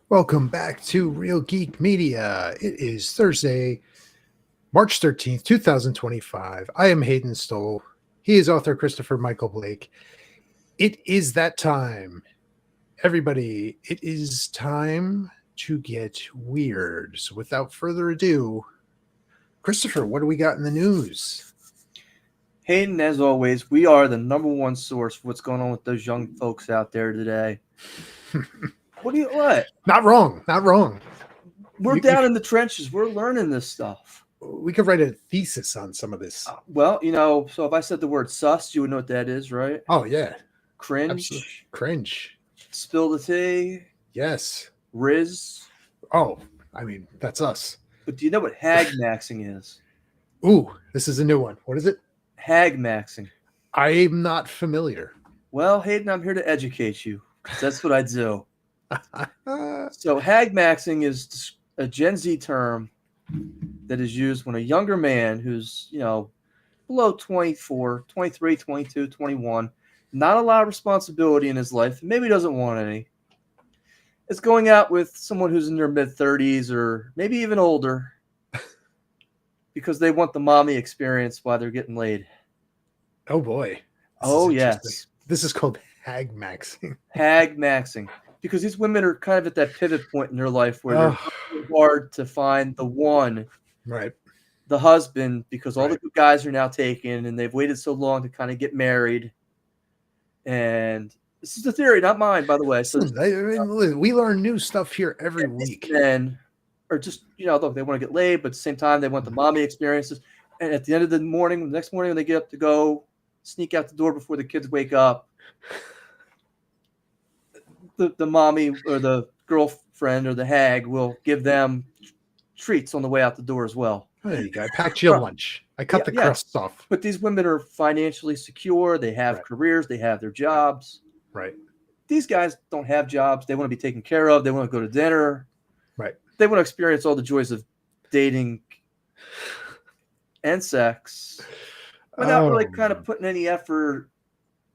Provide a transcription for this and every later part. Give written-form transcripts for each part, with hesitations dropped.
Welcome back to Real Geek Media. It is Thursday, March 13th, 2025. I am Hayden Stoll. He is author Christopher Michael Blake. It is that time. Everybody, it is time to get weird. So without further ado, Christopher, what do we got in the news? Hayden, as always, we are the number one source for what's going on with those young folks out there today. What? Not wrong. Not wrong. We're down in the trenches. We're learning this stuff. We could write a thesis on some of this. So if I said the word sus, you would know what that is, right? Oh, yeah. Cringe. Absolutely. Cringe. Spill the tea. Yes. Riz. Oh, I mean, that's us. But do you know what Hag Maxxing is? Ooh, this is a new one. What is it? Hag Maxxing. I'm not familiar. Well, Hayden, I'm here to educate you. That's what I do. So Hag Maxxing is a Gen Z term that is used when a younger man who's, below 24, 23, 22, 21, not a lot of responsibility in his life, maybe doesn't want any, is going out with someone who's in their mid-30s or maybe even older because they want the mommy experience while they're getting laid. Oh, boy. Yes. This is called Hag Maxxing. Hag Maxxing. Because these women are kind of at that pivot point in their life where they're working hard to find the one, right? The husband, because all the good guys are now taken and they've waited so long to kind of get married. And this is the theory, not mine, by the way. So we learn new stuff here every week. Men are just, look, they want to get laid, but at the same time, they want the mommy experiences. And at the end of the next morning when they get up to go sneak out the door before the kids wake up, the mommy or the girlfriend or the hag will give them treats on the way out the door as well. There you go. I packed you lunch. I cut the crusts off. But these women are financially secure. They have careers. They have their jobs. Right. These guys don't have jobs. They want to be taken care of. They want to go to dinner. Right. They want to experience all the joys of dating and sex without really kind of putting any effort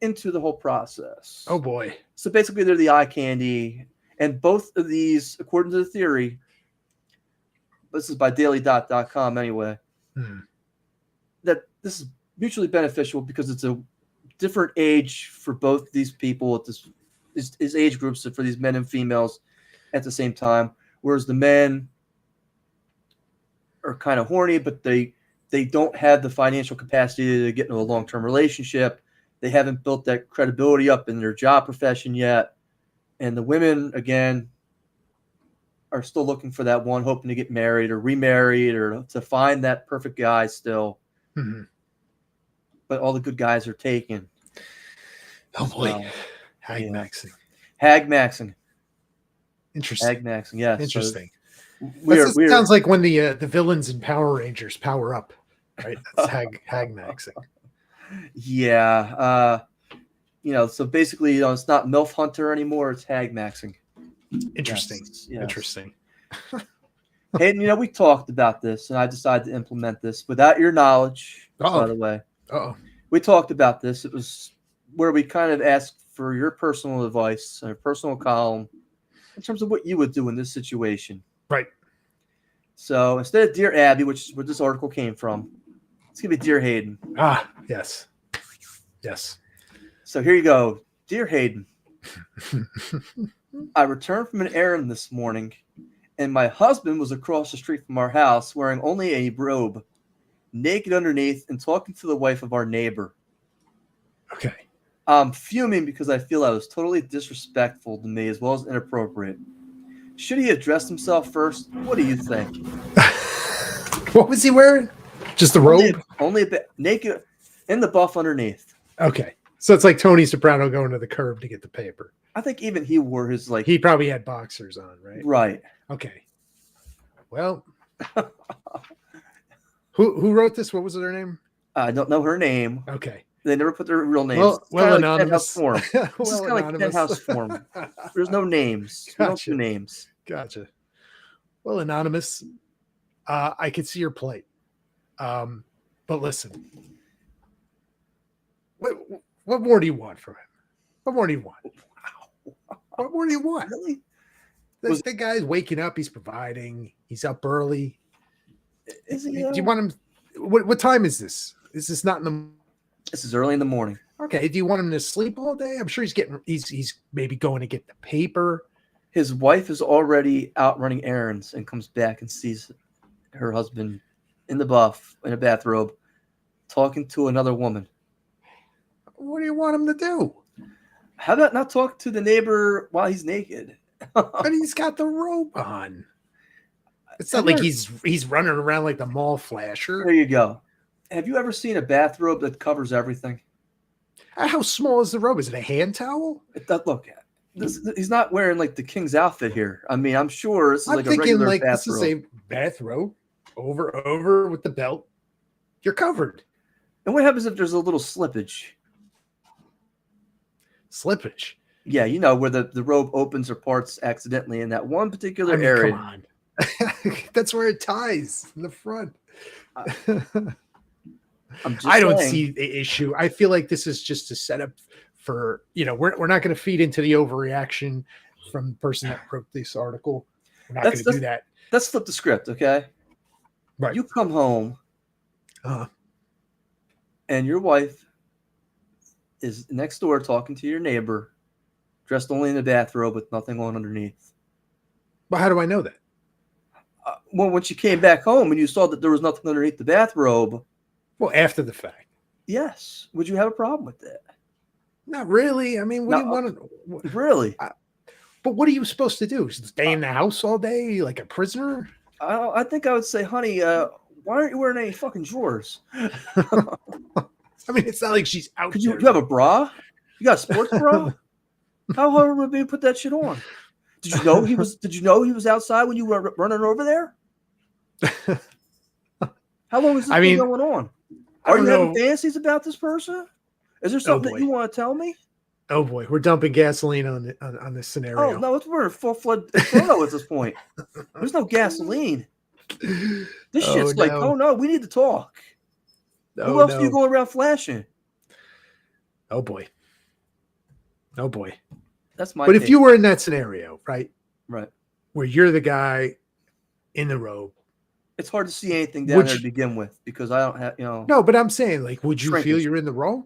into the whole process. Oh, boy. So basically, they're the eye candy. And both of these, according to the theory, this is by daily.com anyway, that this is mutually beneficial because it's a different age for both these people at this age groups for these men and females at the same time. Whereas the men are kind of horny, but they don't have the financial capacity to get into a long-term relationship. They haven't built that credibility up in their job profession yet. And the women, again, are still looking for that one, hoping to get married or remarried or to find that perfect guy still. Mm-hmm. But all the good guys are taken. Oh, boy. Hag Maxxing. Hag Maxxing. Interesting. Hag Maxxing, yes. Interesting. So sounds like when the villains in Power Rangers power up, right? That's Hag Maxxing. Yeah. So basically, it's not MILF Hunter anymore. It's Hag Maxxing. Interesting. Yes. Interesting. Hayden, we talked about this, and I decided to implement this without your knowledge, by the way. We talked about this. It was where we kind of asked for your personal advice and a personal column in terms of what you would do in this situation. Right. So instead of Dear Abby, which is where this article came from, it's going to be Dear Hayden. Yes. Yes. So here you go. Dear Hayden, I returned from an errand this morning, and my husband was across the street from our house wearing only a robe, naked underneath, and talking to the wife of our neighbor. Okay. I'm fuming because I feel I was totally disrespectful to me as well as inappropriate. Should he have dressed himself first? What do you think? What was he wearing? Just the robe? Only a bit naked and the buff underneath. Okay. So it's like Tony Soprano going to the curb to get the paper. I think even he wore his He probably had boxers on, right? Right. Okay. Well, who wrote this? What was her name? I don't know her name. Okay. They never put their real names. Well, anonymous. Form. This is kind of like penthouse form. There's no names. Gotcha. No names. Gotcha. Well, anonymous. I could see your plight. But listen. What more do you want from him? What more do you want? What more do you want? Really? The guy's waking up. He's providing. He's up early. Is he? Do you want him? What time is this? Is this not in the? This is early in the morning. Okay. Do you want him to sleep all day? I'm sure he's maybe going to get the paper. His wife is already out running errands and comes back and sees her husband in the in a bathrobe, talking to another woman. What do you want him to do? How about not talk to the neighbor while he's naked? But he's got the robe on. It's not like he's running around like the mall flasher. There you go. Have you ever seen a bathrobe that covers everything? How small is the robe? Is it a hand towel? Look, he's not wearing like the king's outfit here. I mean, I'm sure this is like a regular bathrobe. This is a bathrobe over with the belt. You're covered. And what happens if there's a little slippage? Slippage? Yeah, you know, where the robe opens or parts accidentally in that one particular area. Come on. That's where it ties in the front. I don't see the issue. I feel like this is just a setup for, we're not going to feed into the overreaction from the person that wrote this article. We're not going to do that. Let's flip the script, okay? Right. You come home and your wife is next door talking to your neighbor, dressed only in a bathrobe with nothing on underneath. Well, how do I know that? Well, when she came back home and you saw that there was nothing underneath the bathrobe. Well, after the fact. Yes. Would you have a problem with that? Not really. I mean, what do you want to... Really? But what are you supposed to do? Stay in the house all day like a prisoner? I think I would say, honey, why aren't you wearing any fucking drawers? I mean, it's not like she's out there. You have a bra? You got a sports bra? How hard would it be to put that shit on? Did you know he was outside when you were running over there? How long is this been going on? Are you having fantasies about this person? Is there something that you want to tell me? Oh boy, we're dumping gasoline on this scenario. Oh no, we're in full flood inferno at this point. There's no gasoline. This shit's like, oh no, we need to talk. Who else are you going around flashing? Oh boy. Oh boy. That's my. But if you were in that scenario, right, where you're the guy in the robe, it's hard to see anything down there to begin with because I don't have, No, but I'm saying, like, would you feel you're in the wrong?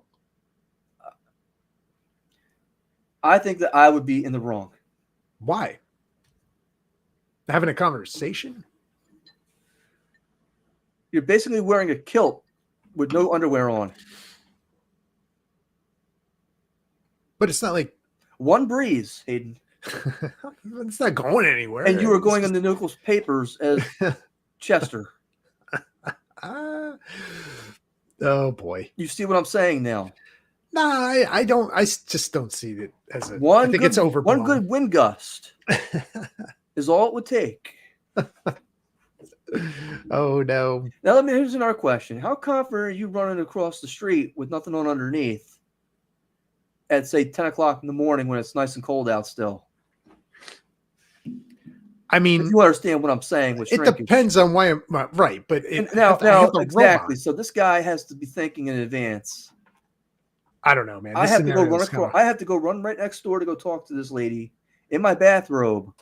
I think that I would be in the wrong. Why? Having a conversation? You're basically wearing a kilt with no underwear on. But it's not like one breeze, Hayden. It's not going anywhere. And you were going in the Nichols papers as Chester. Oh boy. You see what I'm saying now? No, I don't. I just don't see it as a. I think it's overblown. One good wind gust is all it would take. Oh no! Now here's another question: how confident are you running across the street with nothing on underneath at say 10 o'clock in the morning when it's nice and cold out still? I mean, if you understand what I'm saying with shrinkage. It depends on why I'm right, but now exactly. So this guy has to be thinking in advance. I don't know, man. I have to go run across. I have to go run right next door to go talk to this lady in my bathrobe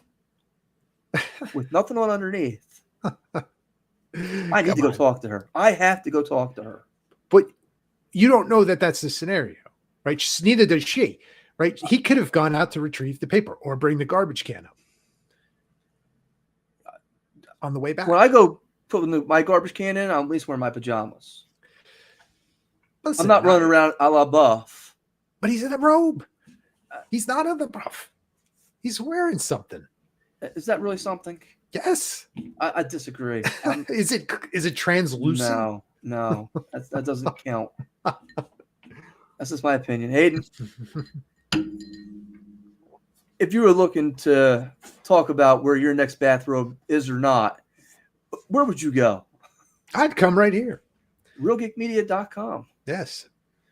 with nothing on underneath. I need to go talk to her. I have to go talk to her. But you don't know that that's the scenario, right? Neither does she, right? He could have gone out to retrieve the paper or bring the garbage can up on the way back. When I go put my garbage can in, I'm at least wearing my pajamas. Listen, I'm not running around a la buff. But he's in a robe. He's not in the buff. He's wearing something. Is that really something? Yes. I disagree. Is it translucent? No. That doesn't count. That's just my opinion. Hayden, if you were looking to talk about where your next bathrobe is or not, where would you go? I'd come right here. RealGeekMedia.com. Yes.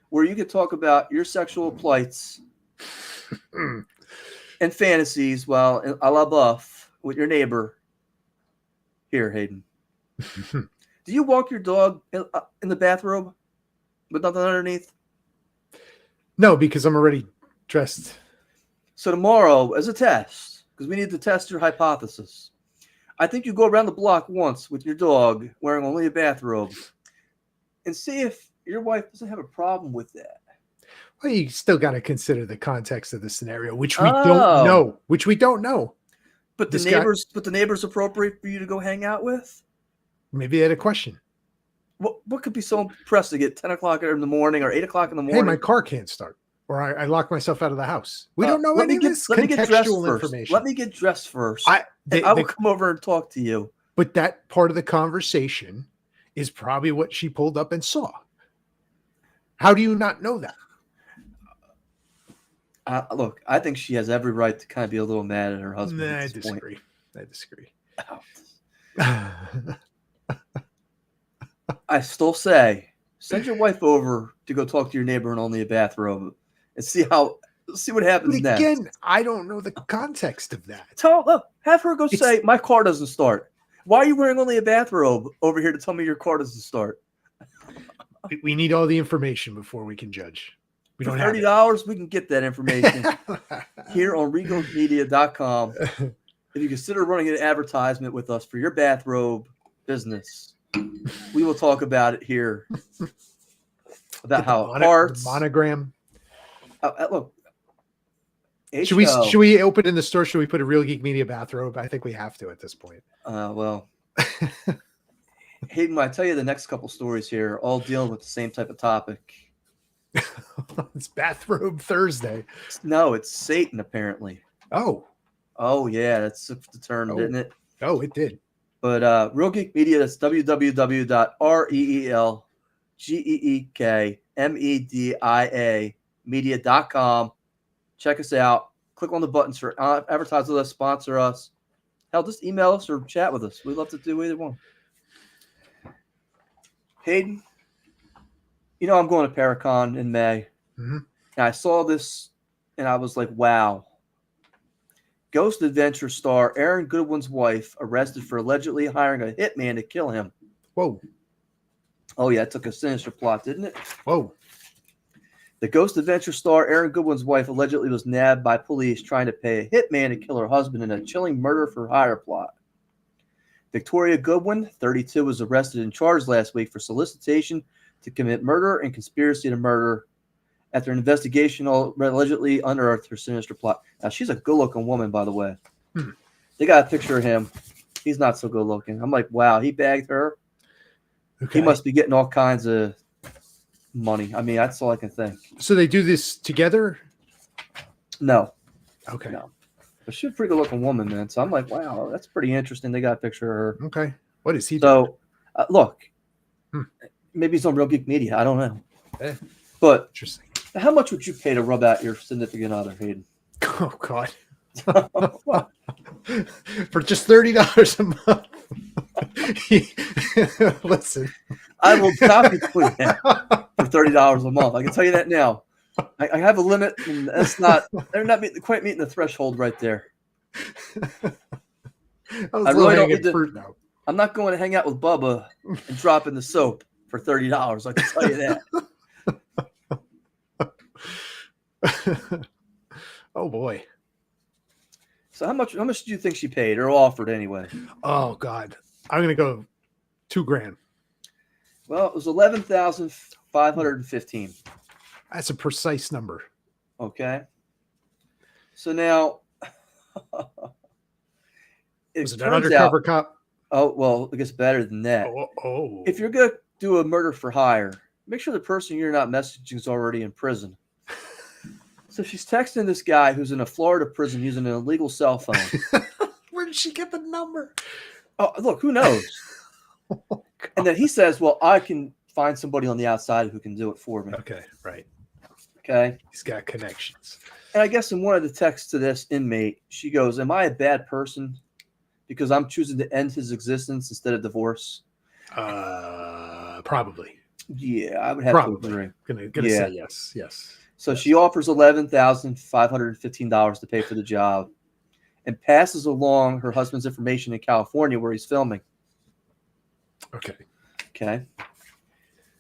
Where you could talk about your sexual plights and fantasies while a la buff with your neighbor. Here, Hayden. Do you walk your dog in the bathrobe with nothing underneath? No, because I'm already dressed. So tomorrow, as a test, because we need to test your hypothesis. I think you go around the block once with your dog wearing only a bathrobe and see if your wife doesn't have a problem with that. Well, you still got to consider the context of the scenario, which we don't know. Which we don't know. But the neighbor's appropriate for you to go hang out with? Maybe they had a question. What could be so pressing at 10 o'clock in the morning or 8 o'clock in the morning? Hey, my car can't start. Or I locked myself out of the house. We don't know any of this contextual information. Let me get dressed first. I will come over and talk to you. But that part of the conversation is probably what she pulled up and saw. How do you not know that? Look, I think she has every right to kind of be a little mad at her husband. I disagree. I still say, send your wife over to go talk to your neighbor in only a bathrobe and see what happens but next. Again, I don't know the context of that. Have her go say, my car doesn't start. Why are you wearing only a bathrobe over here to tell me your car doesn't start? We need all the information before we can judge. We don't have $30, we can get that information here on regalmedia.com. If you consider running an advertisement with us for your bathrobe business, we will talk about it here. About how parts, monogram. Look, should we open in the store? Should we put a Real Geek Media bathrobe? I think we have to at this point. Well, Hayden, I tell you the next couple stories here, all dealing with the same type of topic. It's Bathrobe Thursday. No, it's Satan, apparently. Oh, yeah, that's the term, didn't it? Oh, it did. But Real Geek Media, that's www.reelgeekmedia media.com. Check us out. Click on the buttons for advertise with us, sponsor us. Hell, just email us or chat with us. We'd love to do either one. Hayden, I'm going to Paracon in May. Mm-hmm. And I saw this and I was like, wow. Ghost Adventure star Aaron Goodwin's wife arrested for allegedly hiring a hitman to kill him. Whoa. Oh, yeah, it took a sinister plot, didn't it? Whoa. The Ghost Adventure star Aaron Goodwin's wife allegedly was nabbed by police trying to pay a hitman to kill her husband in a chilling murder for hire plot. Victoria Goodwin, 32, was arrested and charged last week for solicitation to commit murder and conspiracy to murder after an investigation allegedly unearthed her sinister plot. Now, she's a good-looking woman, by the way. They got a picture of him. He's not so good-looking. I'm like, wow, he bagged her. Okay. He must be getting all kinds of money. I mean, that's all I can think. So they do this together? No. Okay. No. But she's a pretty good-looking woman, man. So I'm like, wow, that's pretty interesting. They got a picture of her. Okay. What is he doing? So, look, maybe he's on Real Geek Media. I don't know. But interesting. How much would you pay to rub out your significant other, Hayden? Oh, God. For just $30 a month. Listen. I will not be doing that for $30 a month. I can tell you that now. I have a limit, and they're not quite meeting the threshold right there. I really don't need to. I'm not going to hang out with Bubba and drop in the soap for $30. I can tell you that. Oh boy. So how much do you think she paid or offered anyway? Oh God. I'm gonna go $2,000. Well, it was $11,515. That's a precise number. Okay. So now was it an undercover cop? Oh, well, it gets better than that. Oh. If you're gonna do a murder for hire, make sure the person you're not messaging is already in prison. So she's texting this guy who's in a Florida prison using an illegal cell phone. Where did she get the number? Oh, look, who knows? Oh, and then he says, well, I can find somebody on the outside who can do it for me. Okay, right. Okay. He's got connections. And I guess in one of the texts to this inmate, she goes, am I a bad person because I'm choosing to end his existence instead of divorce? Probably. Yeah, I would have to agree. Gonna say yes. Yes. So she offers $11,515 to pay for the job and passes along her husband's information in California where he's filming. Okay.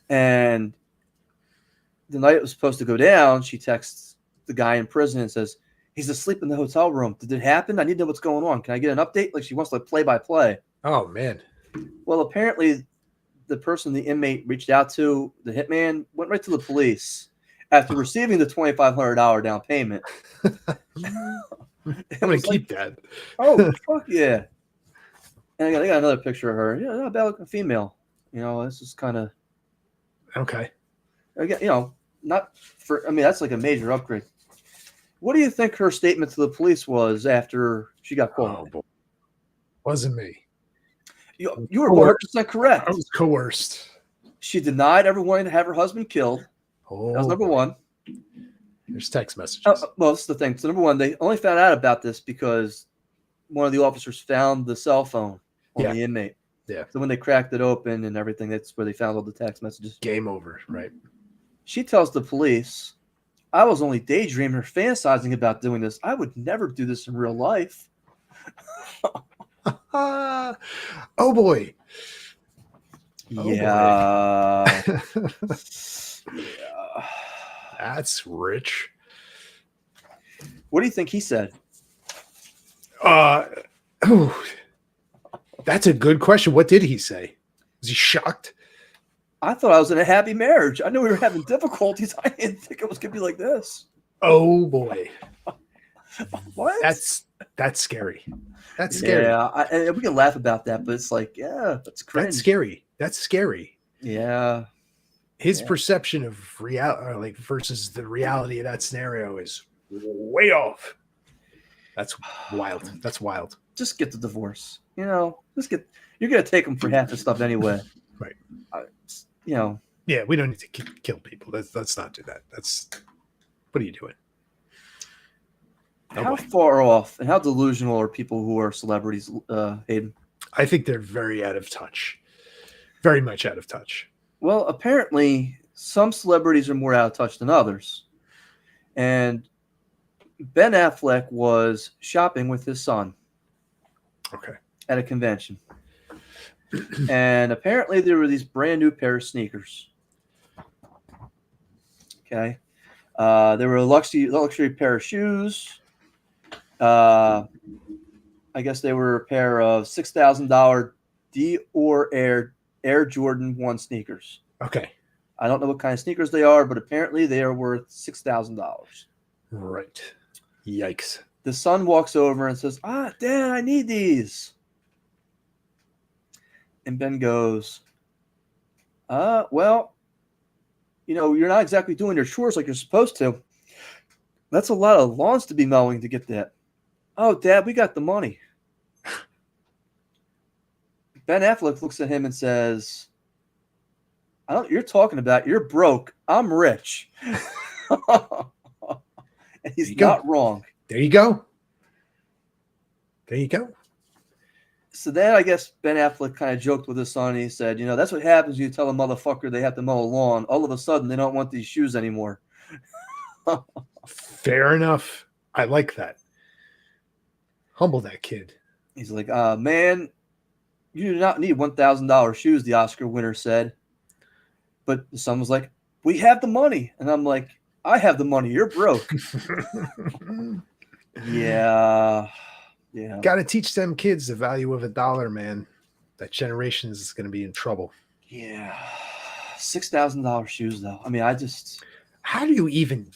And the night it was supposed to go down, she texts the guy in prison and says, He's asleep in the hotel room. Did it happen? I need to know what's going on. Can I get an update? Like she wants like play by play. Oh man. Well, apparently the person the inmate reached out to, the hitman, went right to the police after receiving the $2,500 down payment. I'm gonna keep that. Oh, fuck yeah. And I got another picture of her. Yeah, not bad looking female. This is kind of Okay. again, not for. I mean, that's like a major upgrade. What do you think her statement to the police was after she got caught? Oh boy. Wasn't me. You were 100% correct. I was coerced. She denied ever wanting to have her husband killed. Oh, that was number one. There's text messages. Well, this is the thing. So number one, they only found out about this because one of the officers found the cell phone on the inmate. Yeah. So when they cracked it open and everything, that's where they found all the text messages. Game over, right? She tells the police, I was only daydreaming or fantasizing about doing this. I would never do this in real life. Oh boy. Yeah. Yeah. That's rich. What do you think he said? That's a good question. What did he say? Was he shocked? I thought I was in a happy marriage. I knew we were having difficulties. I didn't think it was going to be like this. Oh boy. What? That's scary. That's scary. Yeah, and we can laugh about that, but it's like, yeah, that's cringe. That's scary. Yeah. His perception of reality, versus the reality of that scenario, is way off. That's wild. That's wild. Just get the divorce. You're gonna take them for half the stuff anyway. Right. Yeah, we don't need to kill people. Let's not do that. What are you doing? How far off and how delusional are people who are celebrities, Hayden? I think they're very out of touch. Very much out of touch. Well, apparently some celebrities are more out of touch than others. And Ben Affleck was shopping with his son. Okay. At a convention. And apparently there were these brand new pair of sneakers. Okay. There were a luxury pair of shoes. I guess they were a pair of $6,000 Dior Air Jordan 1 sneakers. Okay. I don't know what kind of sneakers they are, but apparently they are worth $6,000. Right. Yikes. The son walks over and says, Dad, I need these. And Ben goes, well, you're not exactly doing your chores like you're supposed to. That's a lot of lawns to be mowing to get that. Oh, Dad, we got the money. Ben Affleck looks at him and says, I don't know what you're talking about. You're broke. I'm rich. And he's not wrong. There you go. So then I guess Ben Affleck kind of joked with his son. And he said, that's what happens when you tell a motherfucker they have to mow a lawn. All of a sudden, they don't want these shoes anymore. Fair enough. I like that. Humble that kid. He's like, man, you do not need $1,000 shoes, the Oscar winner said. But the son was like, we have the money. And I'm like, I have the money. You're broke. Yeah. Got to teach them kids the value of $1, man. That generation is going to be in trouble. Yeah. $6,000 shoes, though. I mean, how do you even?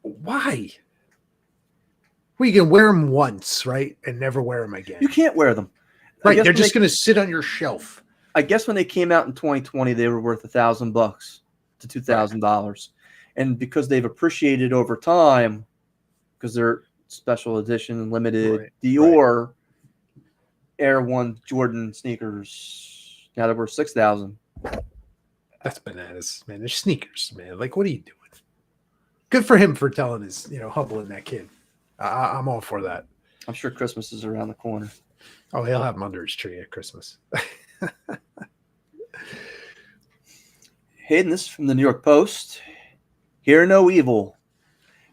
Why? Well, you can wear them once, right, and never wear them again. You can't wear them. Right, they're just going to sit on your shelf. I guess when they came out in 2020, they were worth $1,000 to $2,000, and because they've appreciated over time, because they're special edition, limited Dior Air 1 Jordan sneakers, now they're worth $6,000. That's bananas, man. They're sneakers, man. Like, what are you doing? Good for him for telling his, humbling that kid. I'm all for that. I'm sure Christmas is around the corner. Oh, he'll have them under his tree at Christmas. Hayden, this is from the New York Post. Hear no evil.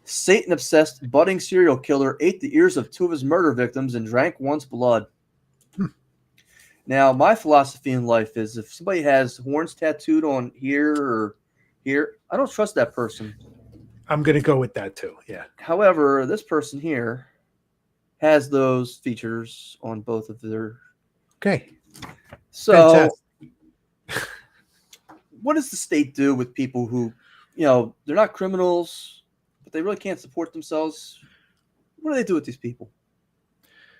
Satan-obsessed budding serial killer ate the ears of 2 of his murder victims and drank one's blood. Now, my philosophy in life is if somebody has horns tattooed on here or here, I don't trust that person. I'm going to go with that too. Yeah. However, this person here has those features on both of their. Okay. So, Fantastic. what does the state do with people who, they're not criminals, but they really can't support themselves? What do they do with these people?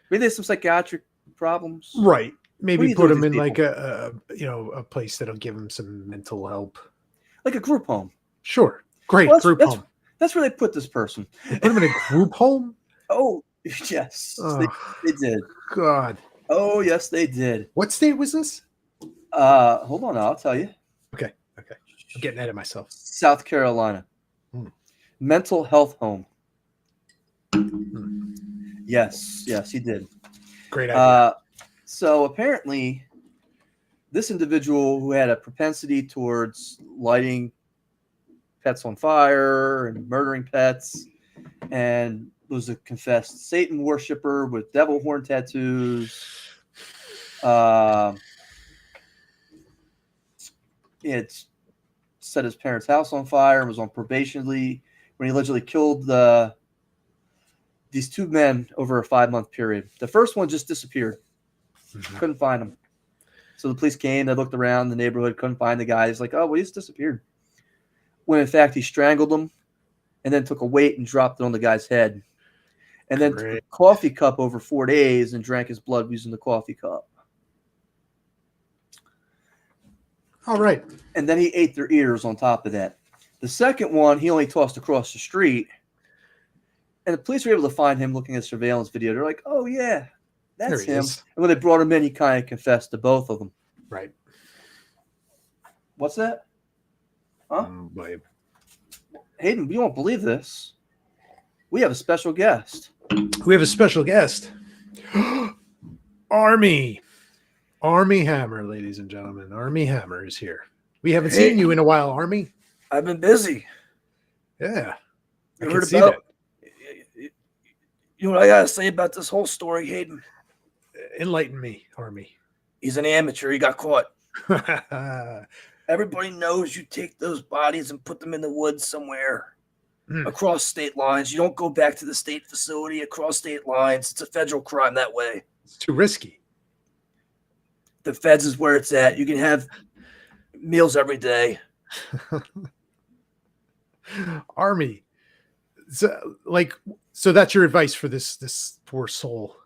Maybe they have some psychiatric problems. Right. Maybe do put with them these in people? like a place that'll give them some mental help. Like a group home. Sure. Great. Well, Group home. That's where they put this person. They put them in a group home? Oh, yes. Oh, They did. God. Oh, yes, they did. What state was this? Hold on, I'll tell you. Okay. I'm getting ahead of myself. South Carolina. Mental health home. Yes, he did. Great idea. So apparently, this individual who had a propensity towards lighting pets on fire and murdering pets, and was a confessed Satan worshiper with devil horn tattoos. He had set his parents' house on fire and was on probation when he allegedly killed these two men over a 5-month period. The first one just disappeared. Couldn't find him. So the police came, they looked around the neighborhood, couldn't find the guy. He's like, oh, well, he's disappeared. When in fact he strangled him and then took a weight and dropped it on the guy's head. And then took a coffee cup over 4 days and drank his blood using the coffee cup. All right. And then he ate their ears on top of that. The second one, he only tossed across the street. And the police were able to find him looking at surveillance video. They're like, oh, yeah, that's him. And when they brought him in, he kind of confessed to both of them. Right. What's that? Huh? Hayden, you won't believe this. We have a special guest. Armie Hammer, ladies and gentlemen. Armie Hammer is here. We haven't seen you in a while, Armie. I've been busy. Yeah. I heard about that. You know what I gotta say about this whole story, Hayden? Enlighten me, Armie. He's an amateur. He got caught. Everybody knows you take those bodies and put them in the woods somewhere across state lines. You don't go back to the state facility across state lines. It's a federal crime that way. It's too risky. The feds is where it's at. You can have meals every day. Armie, so that's your advice for this poor soul.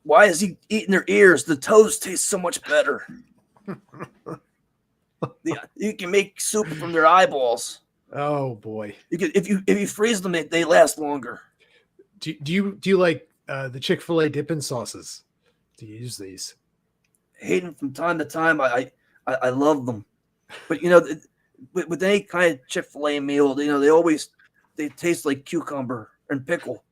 Why is he eating their ears? The toes taste so much better. You can make soup from their eyeballs. Oh boy! You can if you freeze them, they last longer. Do you like the Chick-fil-A dipping sauces? Do you use these? Hayden, from time to time, I love them, but with any kind of Chick-fil-A meal, they taste like cucumber and pickle.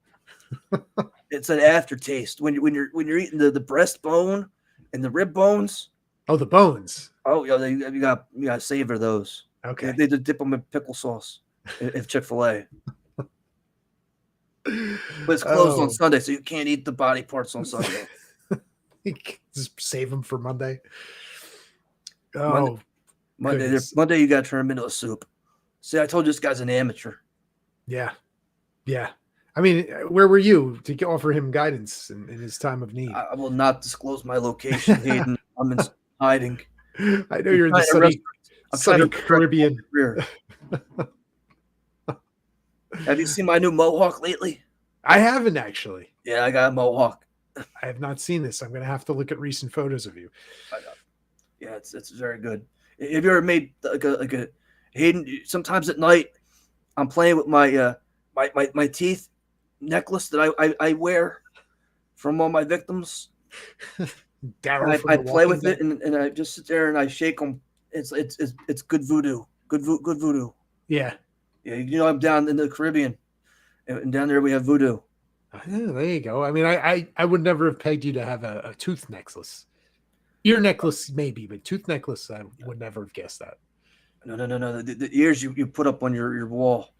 It's an aftertaste when you're eating the breastbone and the rib bones. Oh, the bones. Oh yeah, you got to savor those. Okay. They dip them in pickle sauce if Chick-fil-A. But it's closed on Sunday, so you can't eat the body parts on Sunday. Just save them for Monday. Oh, Monday you got to turn them into a soup. See, I told you this guy's an amateur. Yeah. I mean, where were you to offer him guidance in his time of need? I will not disclose my location, Hayden. I'm in hiding. I know you're in the sunny Caribbean. Have you seen my new mohawk lately? I haven't actually. Yeah, I got a mohawk. I have not seen this. I'm going to have to look at recent photos of you. Yeah, it's very good. Have you ever made like a Hayden? Sometimes at night, I'm playing with my my teeth necklace that I wear from all my victims. I play with it and I just sit there and I shake them. It's good voodoo. Good voodoo. Yeah. Yeah, I'm down in the Caribbean, and down there we have voodoo. Yeah, there you go. I mean, I would never have pegged you to have a tooth necklace. Ear necklace, maybe, but tooth necklace, I would never have guessed that. No. The ears you put up on your wall.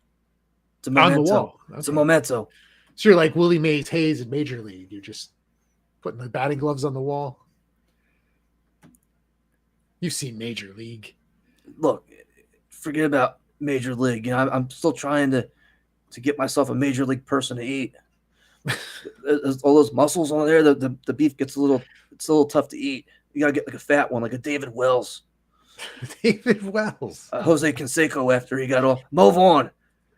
It's a memento. On the wall. Okay. It's a memento. So you're like Willie Mays Hayes in Major League. You're just putting the batting gloves on the wall. You've seen Major League. Look, forget about major league. You know, I'm still trying to get myself a major league person to eat. All those muscles on there, the beef gets a little tough to eat. You gotta get like a fat one, like a David Wells. David Wells. Jose Canseco after he got all. Mo Vaughn.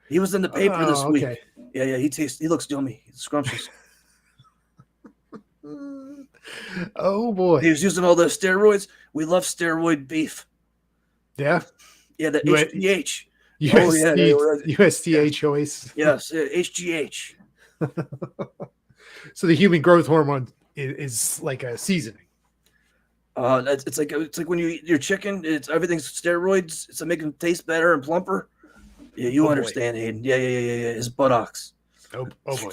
He was in the paper this week. Okay. Yeah. He looks yummy. He's scrumptious. Oh boy. He was using all those steroids. We love steroid beef. Yeah. Yeah, the HGH. USDA choice. Yes, HGH. So the human growth hormone is like a seasoning. It's like when you eat your chicken. It's everything's steroids. It's to make them taste better and plumper. Yeah, you understand, Hayden. Yeah. His buttocks. Oh boy.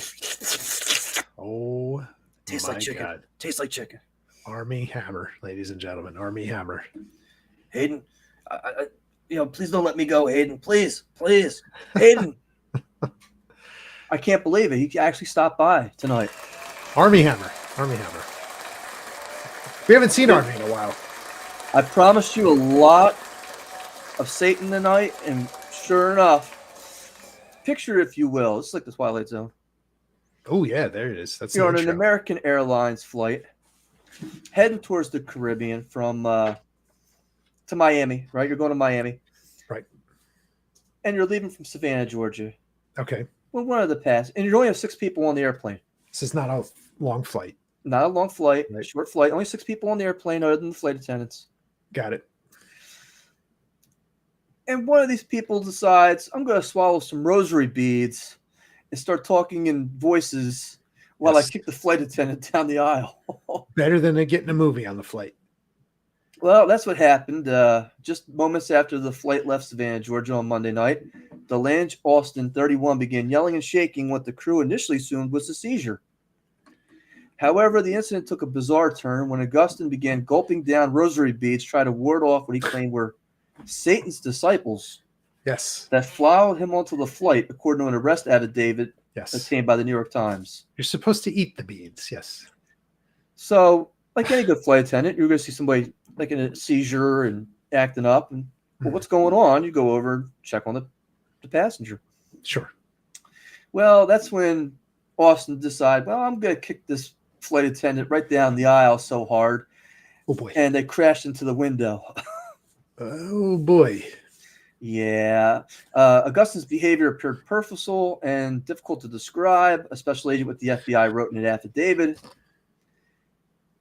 Oh, tastes like chicken. God. Tastes like chicken. Armie Hammer, ladies and gentlemen. Armie Hammer. Hayden, please don't let me go, Hayden. Please, Hayden. I can't believe it. He actually stopped by tonight. Armie Hammer. We haven't seen Armie in a while. I promised you a lot of Satan tonight, and sure enough, picture, if you will, it's like the Twilight Zone. Oh yeah, there it is. That's you're on an American Airlines flight, heading towards the Caribbean from to Miami, right? You're going to Miami, right? And you're leaving from Savannah, Georgia. Okay. Well, one of the pass, and you only have 6 people on the airplane. This is not a long flight. Not a long flight, right. Short flight. Only 6 people on the airplane, other than the flight attendants. Got it. And one of these people decides, I'm going to swallow some rosary beads and start talking in voices while I kick the flight attendant down the aisle. Better than getting a movie on the flight. Well, that's what happened. Just moments after the flight left Savannah, Georgia on Monday night, the Lange Austin 31 began yelling and shaking what the crew initially assumed was a seizure. However, the incident took a bizarre turn when Augustine began gulping down rosary beads, trying to ward off what he claimed were Satan's disciples. Yes. That followed him onto the flight, according to an arrest affidavit obtained by the New York Times. You're supposed to eat the beads, yes. So, like any good flight attendant, you're going to see somebody like in a seizure and acting up. And well, what's going on? You go over and check on the passenger. Sure. Well, that's when Austin decided, well, I'm going to kick this flight attendant right down the aisle so hard. Oh, boy. And they crashed into the window. Oh, boy. Yeah. Augustine's behavior appeared purposeful and difficult to describe. A special agent with the FBI wrote in an affidavit.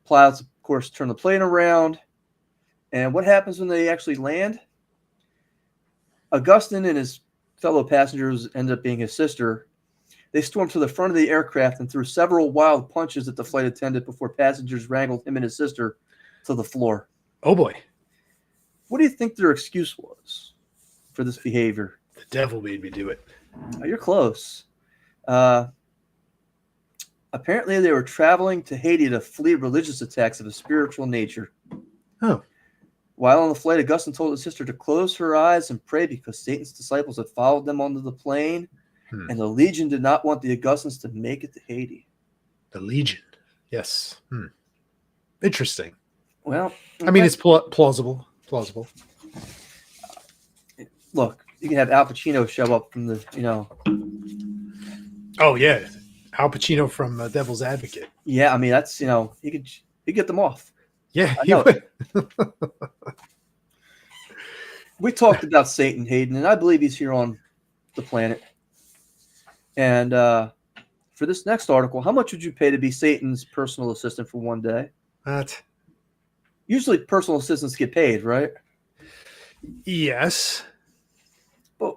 Pilots, of course, turn the plane around. And what happens when they actually land? Augustine and his fellow passengers, ended up being his sister, they stormed to the front of the aircraft and threw several wild punches at the flight attendant before passengers wrangled him and his sister to the floor. Oh, boy. What do you think their excuse was for this behavior? The devil made me do it. You're close. Apparently, they were traveling to Haiti to flee religious attacks of a spiritual nature. Oh. While on the flight, Augustine told his sister to close her eyes and pray because Satan's disciples had followed them onto the plane, and the Legion did not want the Augustines to make it to Haiti. The Legion. Yes. Interesting. Well, I mean, it's plausible. Look, you can have Al Pacino show up from the, Oh, yeah. Al Pacino from Devil's Advocate. Yeah, I mean, that's, he could get them off. Yeah, he would. We talked about Satan, Hayden, and I believe he's here on the planet. And for this next article, how much would you pay to be Satan's personal assistant for one day? What? Usually personal assistants get paid, right? Yes. But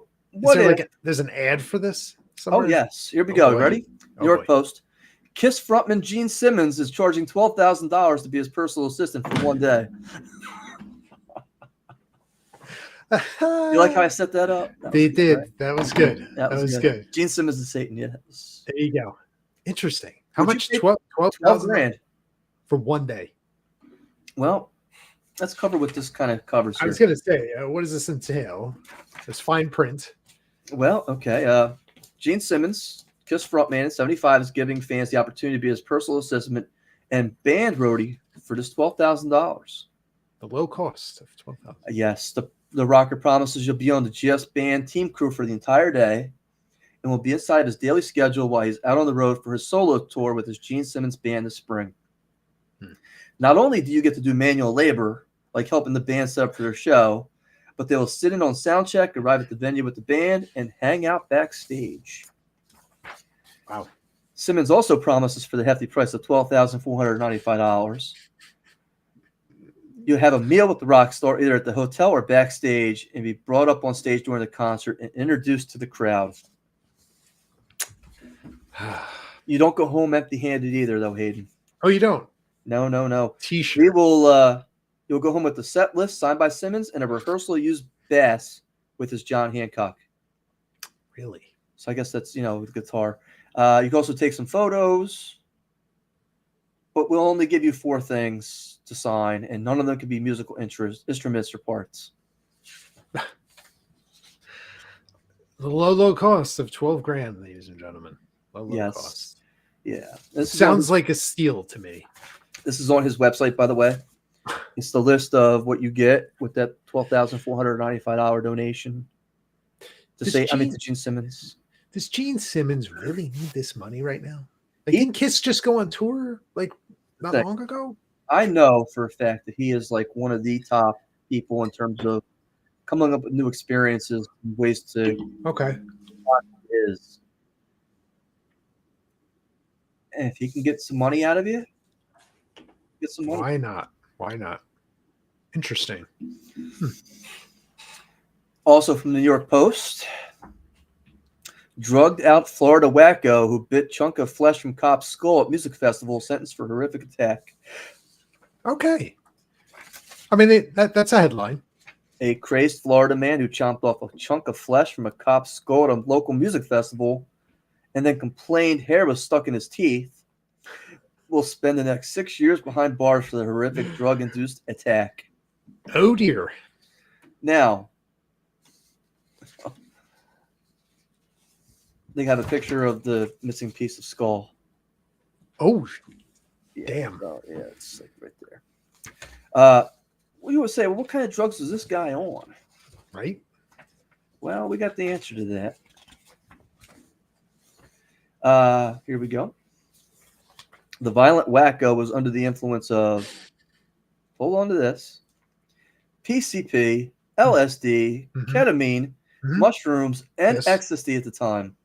there's an ad for this somewhere? Oh, yes. Here we go. Boy. Ready? New York Post. Kiss frontman Gene Simmons is charging $12,000 to be his personal assistant for one day. You like how I set that up? They did. Right? That was good. That was good. Gene Simmons is Satan, yes. There you go. Interesting. How Would much? 12 grand for one day. Well, let's cover what this kind of covers here. I was going to say, what does this entail? There's fine print. Well, okay. Gene Simmons, Kiss frontman, 75, is giving fans the opportunity to be his personal assistant and band roadie for just $12,000. The low cost of $12,000. Yes. The The rocker promises you'll be on the GS band team crew for the entire day and will be inside his daily schedule while he's out on the road for his solo tour with his Gene Simmons band this spring. Not only do you get to do manual labor, like helping the band set up for their show, but they will sit in on sound check, arrive at the venue with the band, and hang out backstage. Wow. Simmons also promises for the hefty price of $12,495. You'll have a meal with the rock star either at the hotel or backstage and be brought up on stage during the concert and introduced to the crowd. You don't go home empty-handed either, though, Hayden. Oh, you don't? No. T-shirt. We will. You'll go home with the set list signed by Simmons and a rehearsal-used bass with his John Hancock. Really? So I guess that's, with guitar. You can also take some photos, but we'll only give you 4 things to sign, and none of them can be musical instruments or parts. The low cost of $12,000, ladies and gentlemen. Low cost. Yeah. This sounds like a steal to me. This is on his website, by the way. It's the list of what you get with that $12,495 donation. To Gene Simmons. Does Gene Simmons really need this money right now? Didn't Kiss just go on tour not long ago? I know for a fact that he is one of the top people in terms of coming up with new experiences, ways to. Okay. Is. And if he can get some money out of you, get some money. Why not? Interesting. Also from the New York Post, drugged out Florida wacko who bit chunk of flesh from cop's skull at music festival sentenced for horrific attack. Okay. I mean, that's a headline. A crazed Florida man who chomped off a chunk of flesh from a cop's skull at a local music festival and then complained hair was stuck in his teeth will spend the next 6 years behind bars for the horrific drug-induced attack. Oh, dear. Now, they have a picture of the missing piece of skull. Oh, yeah, damn. Yeah, it's right there. You would say, well, what kind of drugs is this guy on? Right. Well, we got the answer to that. Here we go. The violent wacko was under the influence of, hold on to this, PCP, LSD, ketamine, mushrooms, and ecstasy at the time.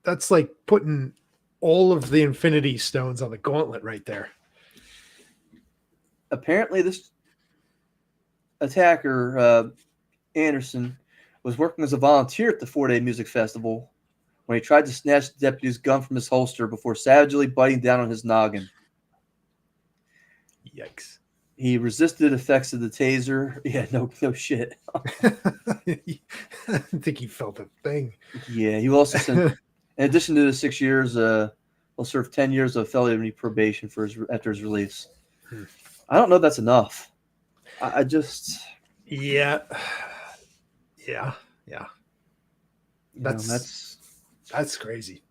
That's like putting all of the Infinity Stones on the gauntlet right there. Apparently, this attacker, Anderson, was working as a volunteer at the 4-day music festival when he tried to snatch the deputy's gun from his holster before savagely biting down on his noggin. Yikes. He resisted effects of the taser. Yeah, no shit. I think he felt a thing. Yeah, he will also send, in addition to the 6 years, will serve 10 years of felony probation after his release. I don't know if that's enough. I just... Yeah. That's crazy.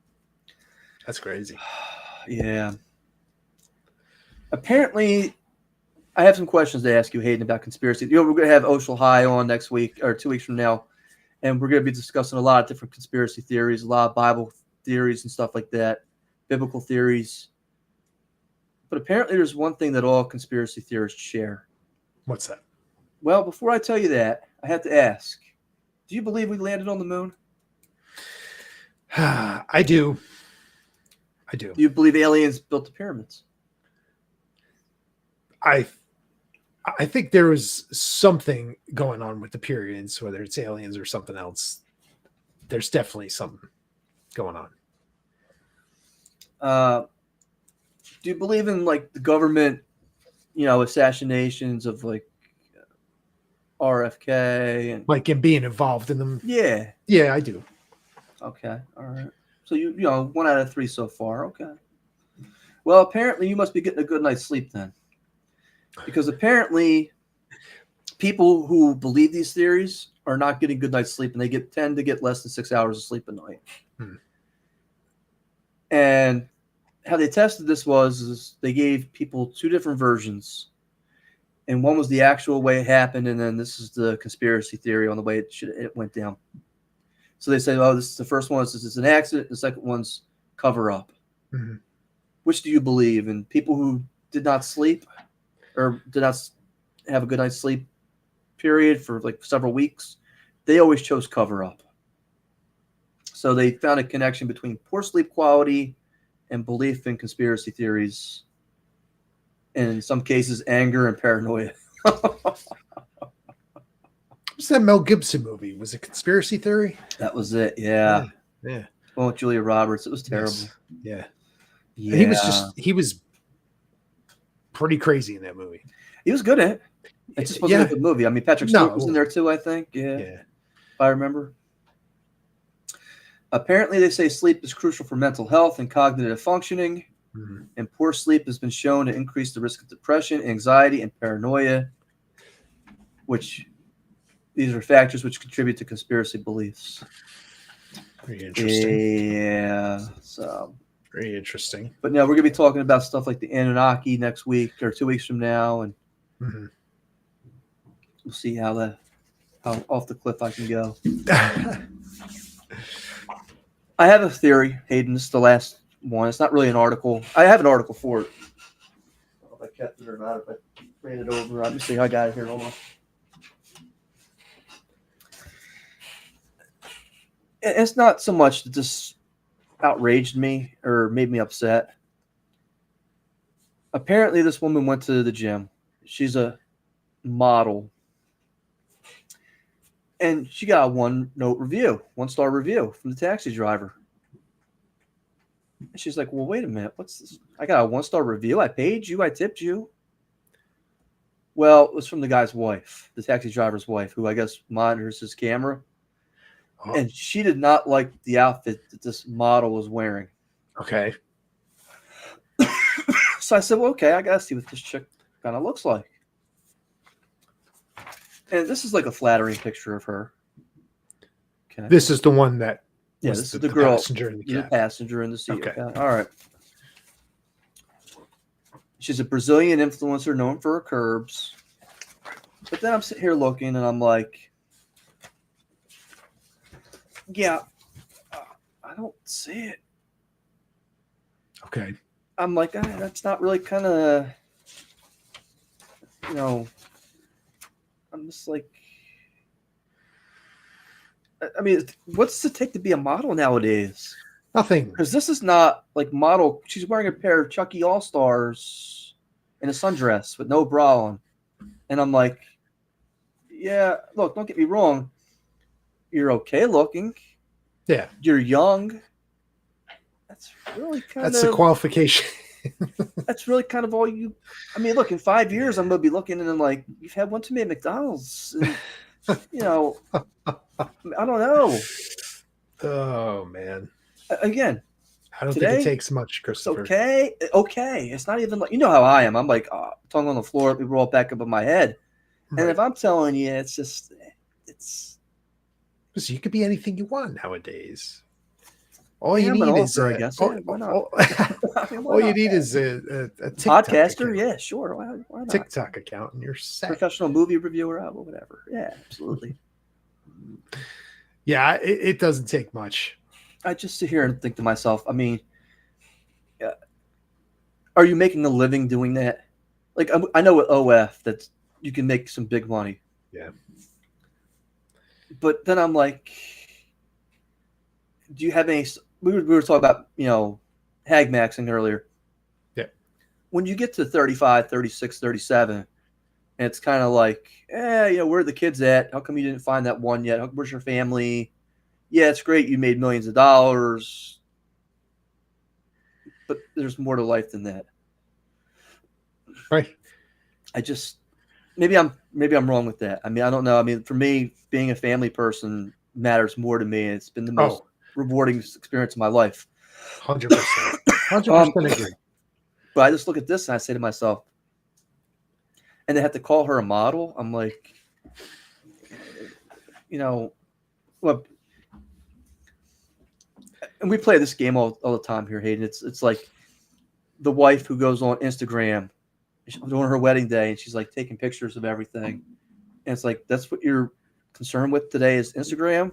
That's crazy. Yeah. Apparently, I have some questions to ask you, Hayden, about conspiracy. We're going to have Oshel High on next week or 2 weeks from now, and we're going to be discussing a lot of different conspiracy theories, a lot of Bible theories and stuff like that, biblical theories. But apparently, there's one thing that all conspiracy theorists share. What's that? Well, before I tell you that, I have to ask, do you believe we landed on the moon? I do. Do you believe aliens built the pyramids? I think there was something going on with the pyramids, whether it's aliens or something else. There's definitely something going on. Do you believe in the government, assassinations of RFK and in being involved in them? Yeah. Yeah, I do. Okay. All right. So you 1 out of 3 so far. Okay. Well, apparently you must be getting a good night's sleep then. Because apparently people who believe these theories are not getting good night's sleep, and they tend to get less than 6 hours of sleep a night. And how they tested this is they gave people 2 different versions. and one was the actual way it happened, and then this is the conspiracy theory on the way it went down. So they say, oh, this is the first one. This is an accident. The second one's cover up. Mm-hmm. Which do you believe in? People who did not sleep or did not have a good night's sleep period for like several weeks, they always chose cover up. So they found a connection between poor sleep quality and belief in conspiracy theories, and in some cases, anger and paranoia. What's that Mel Gibson movie? Was it Conspiracy Theory? That was it. Yeah. Yeah. Oh, Julia Roberts. It was terrible. Yes. Yeah. Yeah. And he was pretty crazy in that movie. He was good at it. It just wasn't a good movie. I mean, Patrick Stewart was in there too, I think. Yeah. If I remember. Apparently, they say sleep is crucial for mental health and cognitive functioning. Mm-hmm. And poor sleep has been shown to increase the risk of depression, anxiety, and paranoia, which these are factors which contribute to conspiracy beliefs. Very interesting. Yeah. So very interesting. But now we're going to be talking about stuff like the Anunnaki next week or 2 weeks from now, and we'll see how off the cliff I can go. I have a theory, Hayden. This is the last one. It's not really an article. I have an article for it. I don't know if I kept it or not. If I ran it over. Let me see how I got it here. Hold on. It's not so much that this outraged me or made me upset. Apparently, this woman went to the gym. She's a model. And she got a 1-star review from the taxi driver. And she's like, well, wait a minute. What's this? I got a 1-star review. I paid you. I tipped you. Well, it was from the guy's wife, the taxi driver's wife, who I guess monitors his camera. Oh. And she did not like the outfit that this model was wearing. Okay. So I said, well, okay, I got to see what this chick kind of looks like. And this is like a flattering picture of her. Okay. This is the one that this is the girl, passenger in the cab. passenger in the seat. Okay. All right. She's a Brazilian influencer known for her curves. But then I'm sitting here looking, and I'm like, yeah, I don't see it. Okay. I'm like, that's not really kind of, I'm just like, I mean, what's it take to be a model nowadays? Nothing. Because this is not like model. She's wearing a pair of Chucky All-Stars and a sundress with no bra on. And I'm like, yeah, look, don't get me wrong. You're okay looking. Yeah. You're young. That's really kind of. That's the qualification. That's really kind of all you. I mean, look, in 5 years, I'm going to be looking and I'm like, you've had one too many McDonald's. And, I don't know. Oh, man. Again. I don't think it takes much, Christopher. It's okay. It's not even like, you know how I am. I'm like, tongue on the floor, let me roll it back up in my head. Right. And if I'm telling you, it's just, it's. So you could be anything you want nowadays. All you need is I guess. Why not? All you need is a TikTok podcaster. Account. Yeah, sure. Why not? TikTok account, and you're set. Professional movie reviewer, whatever. Yeah, absolutely. Yeah, it doesn't take much. I just sit here and think to myself, I mean, are you making a living doing that? Like, I know with OF that you can make some big money. Yeah. But then I'm like, do you have any? We were talking about, Hag Maxxing earlier. Yeah. When you get to 35, 36, 37, and it's kind of like, where are the kids at? How come you didn't find that one yet? Where's your family? Yeah, it's great. You made millions of dollars. But there's more to life than that. Right. Maybe I'm wrong with that. I mean, I don't know. I mean, for me, being a family person matters more to me. It's been the most rewarding experience of my life. 100%. 100% agree. But I just look at this and I say to myself, and they have to call her a model. I'm like, look, and we play this game all the time here, Hayden. It's like the wife who goes on Instagram doing her wedding day, and she's like taking pictures of everything. And it's like, that's what you're concerned with today is Instagram?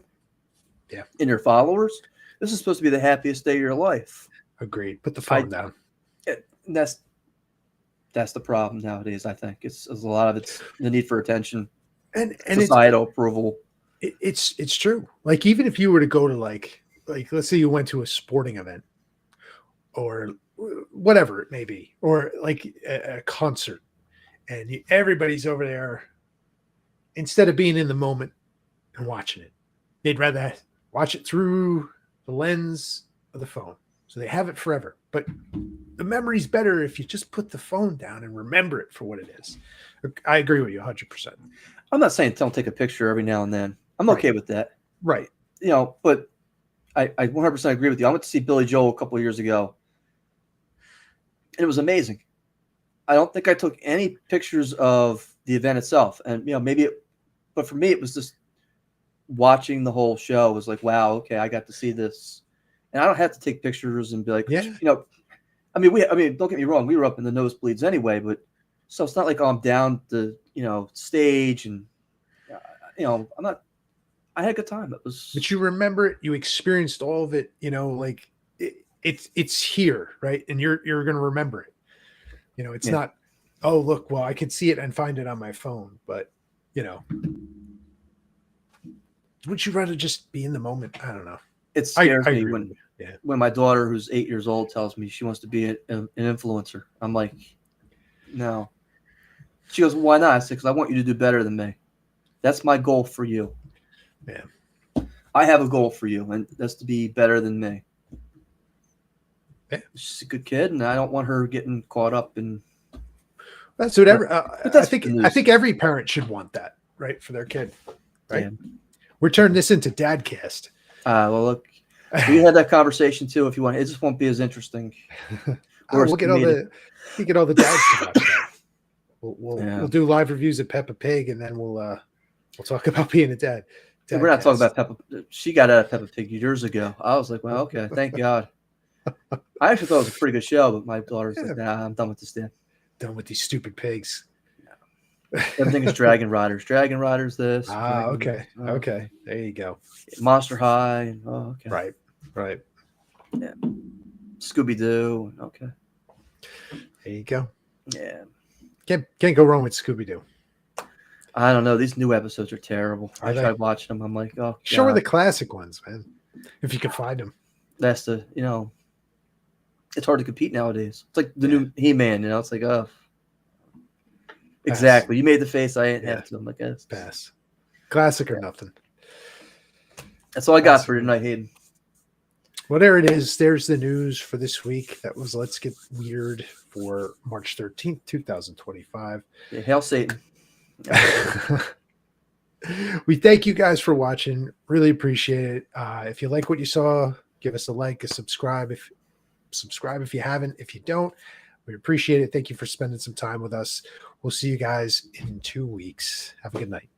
Yeah. And your followers? This is supposed to be the happiest day of your life. Agreed. Put the phone down. And that's the problem nowadays, I think. It's a lot of it's the need for attention And societal approval. It's true. Like, even if you were to go to like let's say you went to a sporting event or whatever it may be, or like a concert, and everybody's over there, instead of being in the moment and watching it, they'd rather watch it through the lens of the phone. So they have it forever. But the memory's better if you just put the phone down and remember it for what it is. I agree with you 100%. I'm not saying don't take a picture every now and then. I'm okay with that. Right. But I 100% agree with you. I went to see Billy Joel a couple of years ago, and it was amazing. I don't think I took any pictures of the event itself. And, but for me, it was just watching the whole show. It was like, wow, okay, I got to see this. And I don't have to take pictures and be like, yeah. Don't get me wrong. We were up in the nosebleeds anyway, but so it's not like I'm down the, stage and, I'm not, I had a good time. It was, but you remember it, you experienced all of it, like it's here, right? And you're going to remember it. It's not, oh, look, well, I could see it and find it on my phone, but would you rather just be in the moment? I don't know. It scares I me agree. when my daughter, who's 8 years old, tells me she wants to be an influencer. I'm like, no. She goes, why not? I said, because I want you to do better than me. That's my goal for you. Yeah. I have a goal for you, and that's to be better than me. Yeah. She's a good kid, and I don't want her getting caught up in. That's whatever. I think every parent should want that, right, for their kid. Right. Yeah. We're turning this into Dadcast. Well, look, we had that conversation too. If you want, it just won't be as interesting. We'll get all the dads to watch that. We'll do live reviews of Peppa Pig, and then we'll talk about being a dad. We're not talking about Peppa. She got out of Peppa Pig years ago. I was like, well, okay, thank God. I actually thought it was a pretty good show, but my daughter's like, nah, I'm done with this, Dad. Done with these stupid pigs. Everything is Dragon Riders. Dragon Riders this. Okay. Okay. There you go. Monster High. Oh, okay. Right. Yeah. Scooby-Doo. Okay. There you go. Yeah. Can't go wrong with Scooby-Doo. I don't know. These new episodes are terrible. I tried watching them. I'm like, oh, show her the classic ones, man. If you can find them. That's it's hard to compete nowadays. It's like the new He-Man, It's like, oh. Exactly. You made the face. I ain't have to. I'm like, yes. Pass. Classic or nothing. That's all I got for tonight, Hayden. Well, there it is. There's the news for this week. That was Let's Get Weird for March 13th, 2025. Yeah, hail Satan. We thank you guys for watching. Really appreciate it. If you like what you saw, give us a like, a subscribe. Subscribe if you haven't. If you don't, we appreciate it. Thank you for spending some time with us. We'll see you guys in 2 weeks. Have a good night.